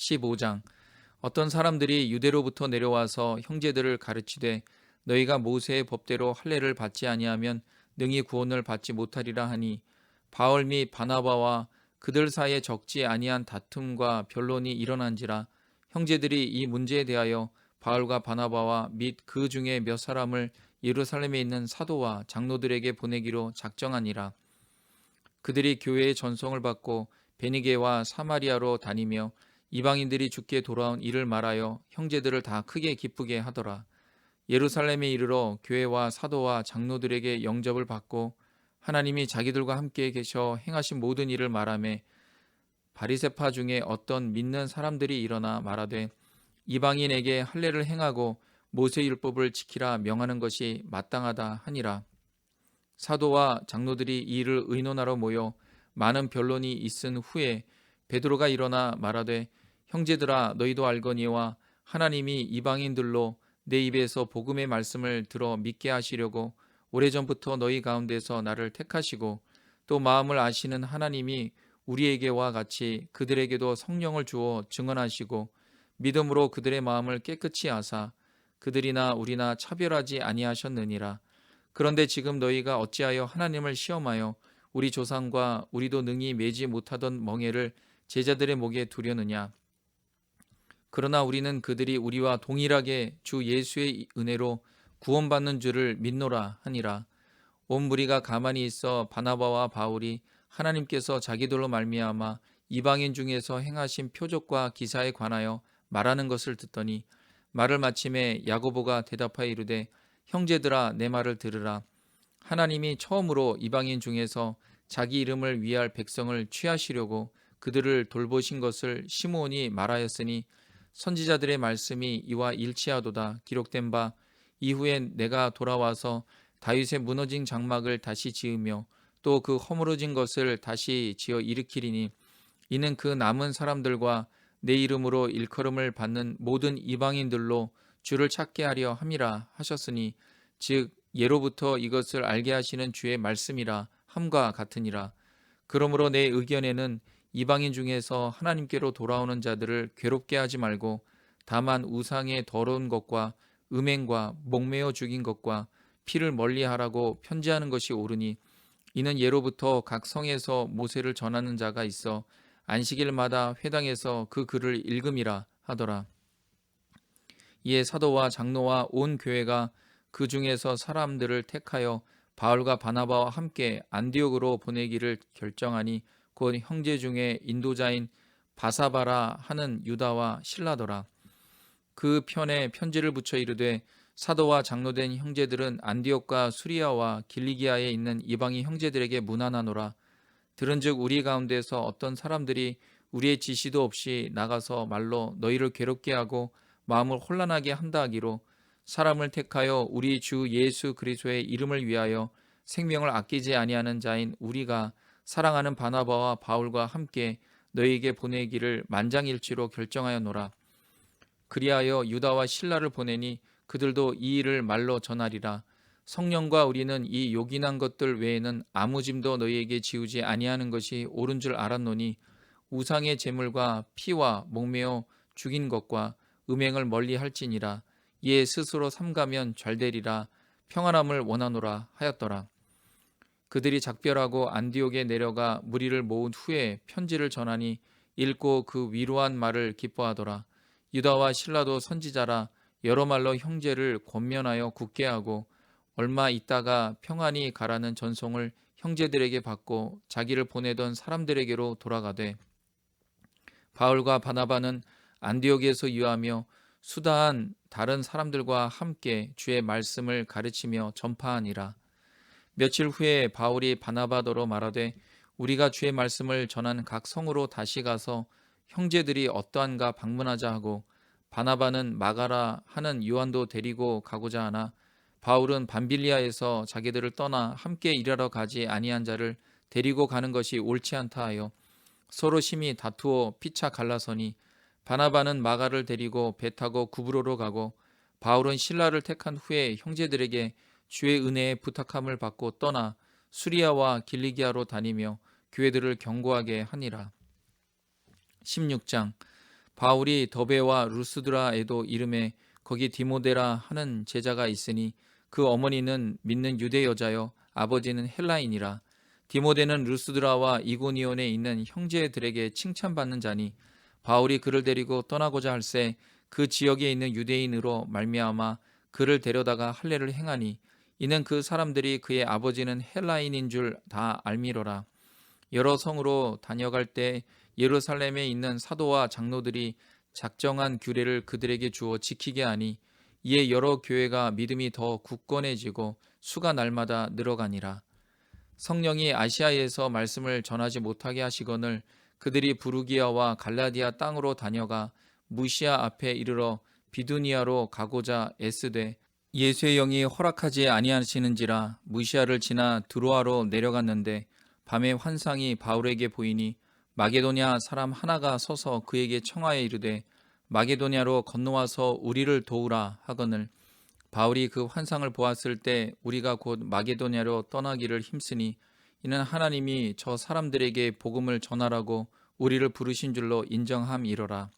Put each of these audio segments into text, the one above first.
15장. 어떤 사람들이 유대로부터 내려와서 형제들을 가르치되 너희가 모세의 법대로 할례를 받지 아니하면 능히 구원을 받지 못하리라 하니, 바울 및 바나바와 그들 사이에 적지 아니한 다툼과 변론이 일어난지라. 형제들이 이 문제에 대하여 바울과 바나바와 및 그 중에 몇 사람을 예루살렘에 있는 사도와 장로들에게 보내기로 작정하니라. 그들이 교회의 전송을 받고 베니게와 사마리아로 다니며 이방인들이 주께 돌아온 이를 말하여 형제들을 다 크게 기쁘게 하더라. 예루살렘에 이르러 교회와 사도와 장로들에게 영접을 받고 하나님이 자기들과 함께 계셔 행하신 모든 일을 말하며, 바리새파 중에 어떤 믿는 사람들이 일어나 말하되 이방인에게 할례를 행하고 모세 율법을 지키라 명하는 것이 마땅하다 하니라. 사도와 장로들이 이 일을 의논하러 모여 많은 변론이 있은 후에 베드로가 일어나 말하되, 형제들아, 너희도 알거니와 하나님이 이방인들로 내 입에서 복음의 말씀을 들어 믿게 하시려고 오래전부터 너희 가운데서 나를 택하시고, 또 마음을 아시는 하나님이 우리에게와 같이 그들에게도 성령을 주어 증언하시고 믿음으로 그들의 마음을 깨끗이 하사 그들이나 우리나 차별하지 아니하셨느니라. 그런데 지금 너희가 어찌하여 하나님을 시험하여 우리 조상과 우리도 능히 매지 못하던 멍에를 제자들의 목에 두려느냐. 그러나 우리는 그들이 우리와 동일하게 주 예수의 은혜로 구원받는 줄을 믿노라 하니라. 온 무리가 가만히 있어 바나바와 바울이 하나님께서 자기들로 말미암아 이방인 중에서 행하신 표적과 기사에 관하여 말하는 것을 듣더니, 말을 마침에 야고보가 대답하여 이르되, 형제들아, 내 말을 들으라. 하나님이 처음으로 이방인 중에서 자기 이름을 위할 백성을 취하시려고 그들을 돌보신 것을 시므온이 말하였으니, 선지자들의 말씀이 이와 일치하도다. 기록된 바, 이후엔 내가 돌아와서 다윗의 무너진 장막을 다시 지으며 또 그 허물어진 것을 다시 지어 일으키리니, 이는 그 남은 사람들과 내 이름으로 일컬음을 받는 모든 이방인들로 주를 찾게 하려 함이라 하셨으니, 즉 예로부터 이것을 알게 하시는 주의 말씀이라 함과 같으니라. 그러므로 내 의견에는 이방인 중에서 하나님께로 돌아오는 자들을 괴롭게 하지 말고 다만 우상의 더러운 것과 음행과 목매어 죽인 것과 피를 멀리하라고 편지하는 것이 옳으니, 이는 예로부터 각 성에서 모세를 전하는 자가 있어 안식일마다 회당에서 그 글을 읽음이라 하더라. 이에 사도와 장로와 온 교회가 그 중에서 사람들을 택하여 바울과 바나바와 함께 안디옥으로 보내기를 결정하니, 곧 형제 중에 인도자인 바사바라 하는 유다와 실라더라. 그 편에 편지를 붙여 이르되, 사도와 장로된 형제들은 안디옥과 수리아와 길리기아에 있는 이방인 형제들에게 문안하노라. 들은즉 우리 가운데서 어떤 사람들이 우리의 지시도 없이 나가서 말로 너희를 괴롭게 하고 마음을 혼란하게 한다 하기로, 사람을 택하여 우리 주 예수 그리스도의 이름을 위하여 생명을 아끼지 아니하는 자인 우리가 사랑하는 바나바와 바울과 함께 너희에게 보내기를 만장일치로 결정하였노라. 그리하여 유다와 실라를 보내니 그들도 이 일을 말로 전하리라. 성령과 우리는 이 요긴한 것들 외에는 아무 짐도 너희에게 지우지 아니하는 것이 옳은 줄 알았노니, 우상의 제물과 피와 목매어 죽인 것과 음행을 멀리 할지니라. 이에 스스로 삼가면 잘되리라. 평안함을 원하노라 하였더라. 그들이 작별하고 안디옥에 내려가 무리를 모은 후에 편지를 전하니 읽고 그 위로한 말을 기뻐하더라. 유다와 실라도 선지자라 여러 말로 형제를 권면하여 굳게 하고, 얼마 있다가 평안히 가라는 전송을 형제들에게 받고 자기를 보내던 사람들에게로 돌아가되, 바울과 바나바는 안디옥에서 유하며 수다한 다른 사람들과 함께 주의 말씀을 가르치며 전파하니라. 며칠 후에 바울이 바나바더러 말하되, 우리가 주의 말씀을 전한 각 성으로 다시 가서 형제들이 어떠한가 방문하자 하고, 바나바는 마가라 하는 요한도 데리고 가고자 하나, 바울은 밤빌리아에서 자기들을 떠나 함께 일하러 가지 아니한 자를 데리고 가는 것이 옳지 않다 하여 서로 심히 다투어 피차 갈라서니, 바나바는 마가를 데리고 배 타고 구브로로 가고, 바울은 실라를 택한 후에 형제들에게 주의 은혜에 부탁함을 받고 떠나 수리아와 길리기아로 다니며 교회들을 경고하게 하니라. 16장. 바울이 더베와 루스드라에도 이름에 거기 디모데라 하는 제자가 있으니 그 어머니는 믿는 유대 여자여 아버지는 헬라인이라. 디모데는 루스드라와 이고니온에 있는 형제들에게 칭찬받는 자니 바울이 그를 데리고 떠나고자 할새 그 지역에 있는 유대인으로 말미암아 그를 데려다가 할례를 행하니 이는 그 사람들이 그의 아버지는 헬라인인 줄 다 알미러라. 여러 성으로 다녀갈 때 예루살렘에 있는 사도와 장로들이 작정한 규례를 그들에게 주어 지키게 하니 이에 여러 교회가 믿음이 더 굳건해지고 수가 날마다 늘어가니라. 성령이 아시아에서 말씀을 전하지 못하게 하시거늘 그들이 부르기아와 갈라디아 땅으로 다녀가 무시아 앞에 이르러 비두니아로 가고자 애쓰되 예수의 영이 허락하지 아니하시는지라 무시아를 지나 드로아로 내려갔는데 밤에 환상이 바울에게 보이니 마게도냐 사람 하나가 서서 그에게 청하여 이르되 마게도냐로 건너와서 우리를 도우라 하거늘 바울이 그 환상을 보았을 때 우리가 곧 마게도냐로 떠나기를 힘쓰니 이는 하나님이 저 사람들에게 복음을 전하라고 우리를 부르신 줄로 인정함이로라.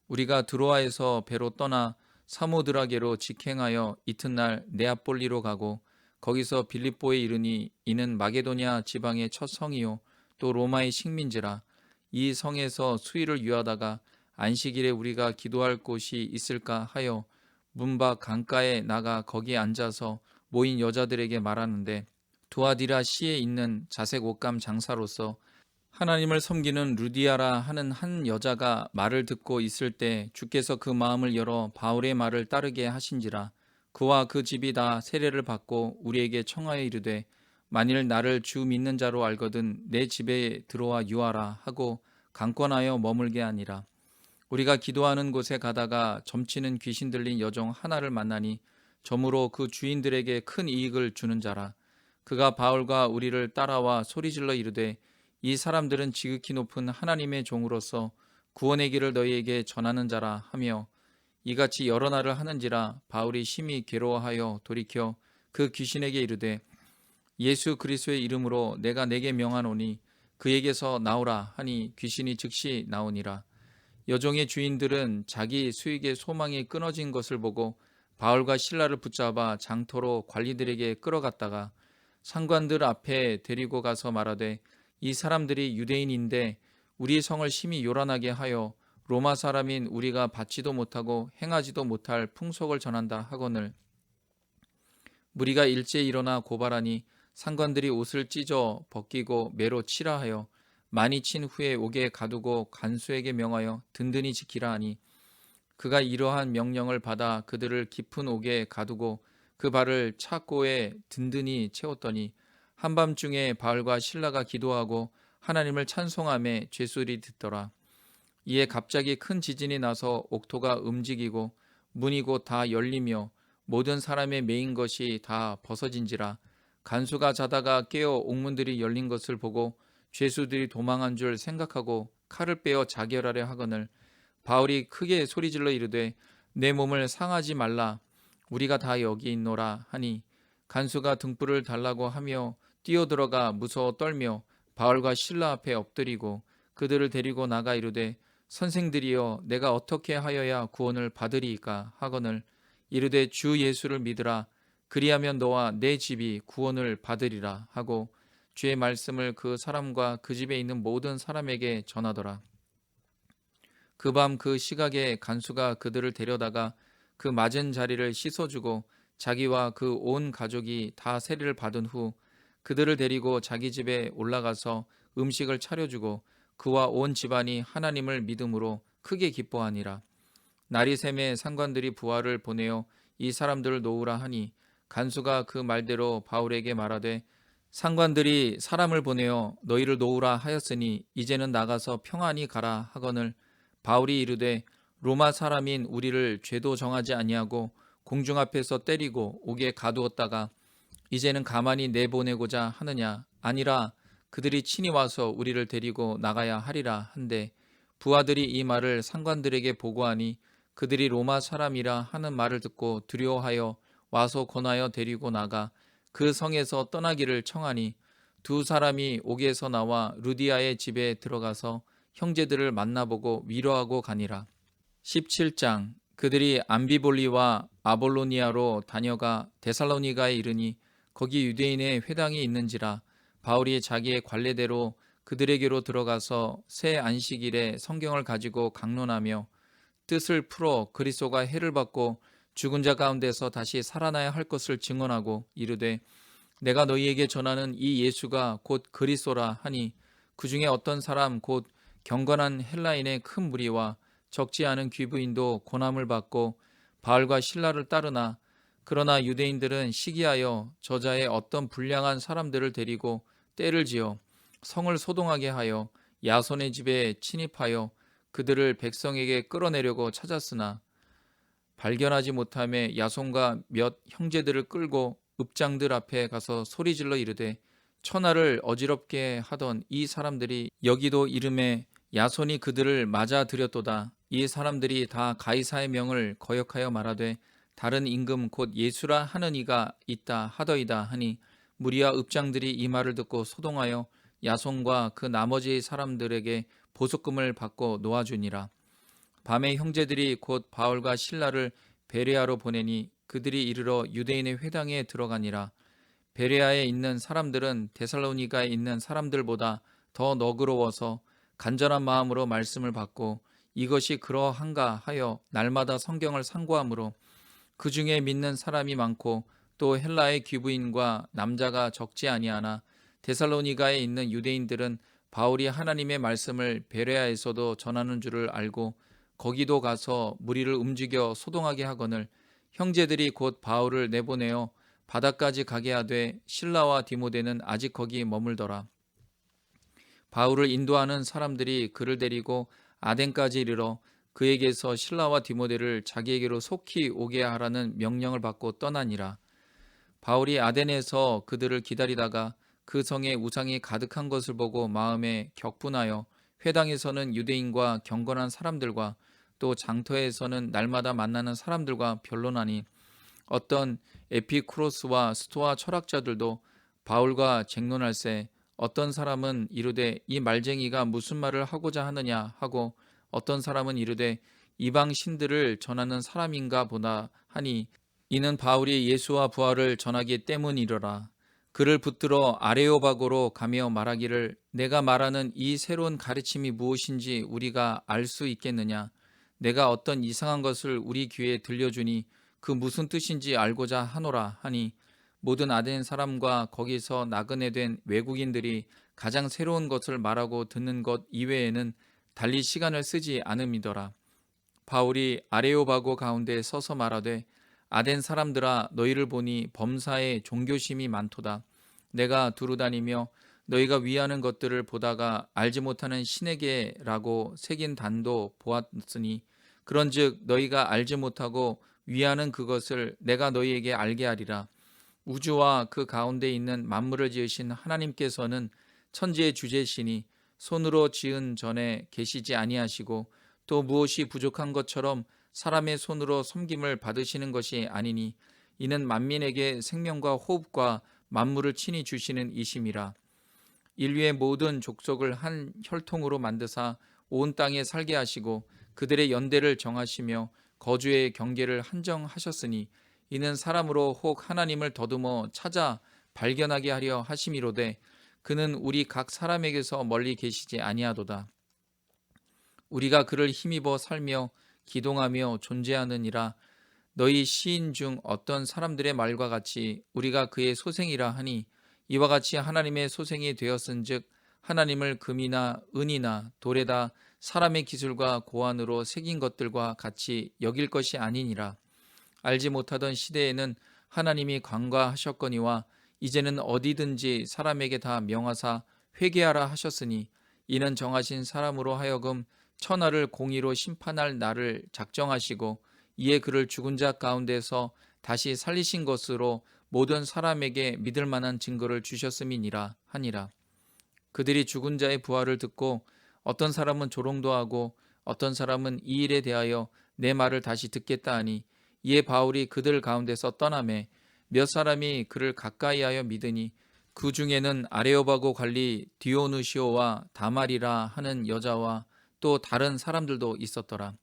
우리가 드로아에서 배로 떠나 사모드라게로 직행하여 이튿날 네아폴리로 가고 거기서 빌립보에 이르니 이는 마게도냐 지방의 첫 성이요 또 로마의 식민지라. 이 성에서 수일을 유하다가 안식일에 우리가 기도할 곳이 있을까 하여 문밖 강가에 나가 거기에 앉아서 모인 여자들에게 말하는데 두아디라 시에 있는 자색 옷감 장사로서 하나님을 섬기는 루디아라 하는 한 여자가 말을 듣고 있을 때 주께서 그 마음을 열어 바울의 말을 따르게 하신지라. 그와 그 집이 다 세례를 받고 우리에게 청하여 이르되 만일 나를 주 믿는 자로 알거든 내 집에 들어와 유하라 하고 강권하여 머물게 하니라. 우리가 기도하는 곳에 가다가 점치는 귀신 들린 여종 하나를 만나니 점으로 그 주인들에게 큰 이익을 주는 자라. 그가 바울과 우리를 따라와 소리질러 이르되 이 사람들은 지극히 높은 하나님의 종으로서 구원의 길을 너희에게 전하는 자라 하며 이같이 여러 날을 하는지라. 바울이 심히 괴로워하여 돌이켜 그 귀신에게 이르되 예수 그리스도의 이름으로 내가 내게 명하노니 그에게서 나오라 하니 귀신이 즉시 나오니라. 여종의 주인들은 자기 수익의 소망이 끊어진 것을 보고 바울과 실라를 붙잡아 장터로 관리들에게 끌어갔다가 상관들 앞에 데리고 가서 말하되 이 사람들이 유대인인데 우리 성을 심히 요란하게 하여 로마 사람인 우리가 받지도 못하고 행하지도 못할 풍속을 전한다 하거늘 무리가 일제히 일어나 고발하니 상관들이 옷을 찢어 벗기고 매로 치라 하여 많이 친 후에 옥에 가두고 간수에게 명하여 든든히 지키라 하니 그가 이러한 명령을 받아 그들을 깊은 옥에 가두고 그 발을 차고에 든든히 채웠더니 한밤중에 바울과 실라가 기도하고 하나님을 찬송하며 죄소리 듣더라. 이에 갑자기 큰 지진이 나서 옥토가 움직이고 문이 곧 다 열리며 모든 사람의 메인 것이 다 벗어진지라. 간수가 자다가 깨어 옥문들이 열린 것을 보고 죄수들이 도망한 줄 생각하고 칼을 빼어 자결하려 하거늘 바울이 크게 소리질러 이르되 내 몸을 상하지 말라 우리가 다 여기 있노라 하니 간수가 등불을 달라고 하며 뛰어들어가 무서워 떨며 바울과 실라 앞에 엎드리고 그들을 데리고 나가 이르되 선생들이여 내가 어떻게 하여야 구원을 받으리이까 하거늘 이르되 주 예수를 믿으라 그리하면 너와 내 집이 구원을 받으리라 하고 주의 말씀을 그 사람과 그 집에 있는 모든 사람에게 전하더라. 그 밤 그 시각에 간수가 그들을 데려다가 그 맞은 자리를 씻어주고 자기와 그 온 가족이 다 세례를 받은 후 그들을 데리고 자기 집에 올라가서 음식을 차려주고 그와 온 집안이 하나님을 믿음으로 크게 기뻐하니라. 날이 샘에 상관들이 부하를 보내어 이 사람들을 놓으라 하니 간수가 그 말대로 바울에게 말하되 상관들이 사람을 보내어 너희를 놓으라 하였으니 이제는 나가서 평안히 가라 하거늘 바울이 이르되 로마 사람인 우리를 죄도 정하지 아니하고 공중 앞에서 때리고 옥에 가두었다가 이제는 가만히 내보내고자 하느냐 아니라 그들이 친히 와서 우리를 데리고 나가야 하리라 한데 부하들이 이 말을 상관들에게 보고하니 그들이 로마 사람이라 하는 말을 듣고 두려워하여 와서 권하여 데리고 나가 그 성에서 떠나기를 청하니 두 사람이 옥에서 나와 루디아의 집에 들어가서 형제들을 만나보고 위로하고 가니라. 17장. 그들이 암비볼리와 아볼로니아로 다녀가 데살로니가에 이르니 거기 유대인의 회당이 있는지라. 바울이 자기의 관례대로 그들에게로 들어가서 새 안식일에 성경을 가지고 강론하며 뜻을 풀어 그리스도가 해를 받고 죽은 자 가운데서 다시 살아나야 할 것을 증언하고 이르되 내가 너희에게 전하는 이 예수가 곧 그리스도라 하니 그 중에 어떤 사람 곧 경건한 헬라인의 큰 무리와 적지 않은 귀부인도 고난을 받고 바울과 실라를 따르나 그러나 유대인들은 시기하여 저자의 어떤 불량한 사람들을 데리고 떼를 지어 성을 소동하게 하여 야손의 집에 침입하여 그들을 백성에게 끌어내려고 찾았으나 발견하지 못하며 야손과 몇 형제들을 끌고 읍장들 앞에 가서 소리질러 이르되 천하를 어지럽게 하던 이 사람들이 여기도 이름에 야손이 그들을 맞아 들였도다. 이 사람들이 다 가이사의 명을 거역하여 말하되 다른 임금 곧 예수라 하는 이가 있다 하더이다 하니 무리와 읍장들이 이 말을 듣고 소동하여 야손과 그 나머지 사람들에게 보석금을 받고 놓아주니라. 밤에 형제들이 곧 바울과 실라를 베레아로 보내니 그들이 이르러 유대인의 회당에 들어가니라. 베레아에 있는 사람들은 데살로니가에 있는 사람들보다 더 너그러워서 간절한 마음으로 말씀을 받고 이것이 그러한가 하여 날마다 성경을 상고하므로 그 중에 믿는 사람이 많고 또 헬라의 귀부인과 남자가 적지 아니하나 데살로니가에 있는 유대인들은 바울이 하나님의 말씀을 베레아에서도 전하는 줄을 알고 거기도 가서 무리를 움직여 소동하게 하거늘 형제들이 곧 바울을 내보내어 바다까지 가게 하되 실라와 디모데는 아직 거기 머물더라. 바울을 인도하는 사람들이 그를 데리고 아덴까지 이르러 그에게서 실라와 디모데를 자기에게로 속히 오게 하라는 명령을 받고 떠나니라. 바울이 아덴에서 그들을 기다리다가 그 성에 우상이 가득한 것을 보고 마음에 격분하여 회당에서는 유대인과 경건한 사람들과 또 장터에서는 날마다 만나는 사람들과 변론하니 어떤 에피쿠로스와 스토아 철학자들도 바울과 쟁론할세 어떤 사람은 이르되 이 말쟁이가 무슨 말을 하고자 하느냐 하고 어떤 사람은 이르되 이방 신들을 전하는 사람인가 보다 하니 이는 바울이 예수와 부활을 전하기 때문이로라. 그를 붙들어 아레오바고로 가며 말하기를 내가 말하는 이 새로운 가르침이 무엇인지 우리가 알 수 있겠느냐. 내가 어떤 이상한 것을 우리 귀에 들려주니 그 무슨 뜻인지 알고자 하노라 하니 모든 아덴 사람과 거기서 나그네 된 외국인들이 가장 새로운 것을 말하고 듣는 것 이외에는 달리 시간을 쓰지 않음이더라. 바울이 아레오바고 가운데 서서 말하되 아덴 사람들아 너희를 보니 범사에 종교심이 많도다. 내가 두루다니며 너희가 위하는 것들을 보다가 알지 못하는 신에게라고 새긴 단도 보았으니 그런즉 너희가 알지 못하고 위하는 그것을 내가 너희에게 알게 하리라. 우주와 그 가운데 있는 만물을 지으신 하나님께서는 천지의 주제시니 손으로 지은 전에 계시지 아니하시고 또 무엇이 부족한 것처럼 사람의 손으로 섬김을 받으시는 것이 아니니 이는 만민에게 생명과 호흡과 만물을 친히 주시는 이심이라. 인류의 모든 족속을 한 혈통으로 만드사 온 땅에 살게 하시고 그들의 연대를 정하시며 거주의 경계를 한정하셨으니 이는 사람으로 혹 하나님을 더듬어 찾아 발견하게 하려 하심이로되 그는 우리 각 사람에게서 멀리 계시지 아니하도다. 우리가 그를 힘입어 살며 기동하며 존재하느니라. 너희 시인 중 어떤 사람들의 말과 같이 우리가 그의 소생이라 하니 이와 같이 하나님의 소생이 되었은즉 하나님을 금이나 은이나 돌에다 사람의 기술과 고안으로 새긴 것들과 같이 여길 것이 아니니라. 알지 못하던 시대에는 하나님이 관과하셨거니와 이제는 어디든지 사람에게 다 명하사 회개하라 하셨으니 이는 정하신 사람으로 하여금 천하를 공의로 심판할 날을 작정하시고 이에 그를 죽은 자 가운데서 다시 살리신 것으로 모든 사람에게 믿을 만한 증거를 주셨음이니라 하니라. 그들이 죽은 자의 부활을 듣고 어떤 사람은 조롱도 하고 어떤 사람은 이 일에 대하여 내 말을 다시 듣겠다 하니 이에 바울이 그들 가운데서 떠나매 몇 사람이 그를 가까이하여 믿으니 그 중에는 아레오바고 관리 디오누시오와 다말이라 하는 여자와 또 다른 사람들도 있었더라.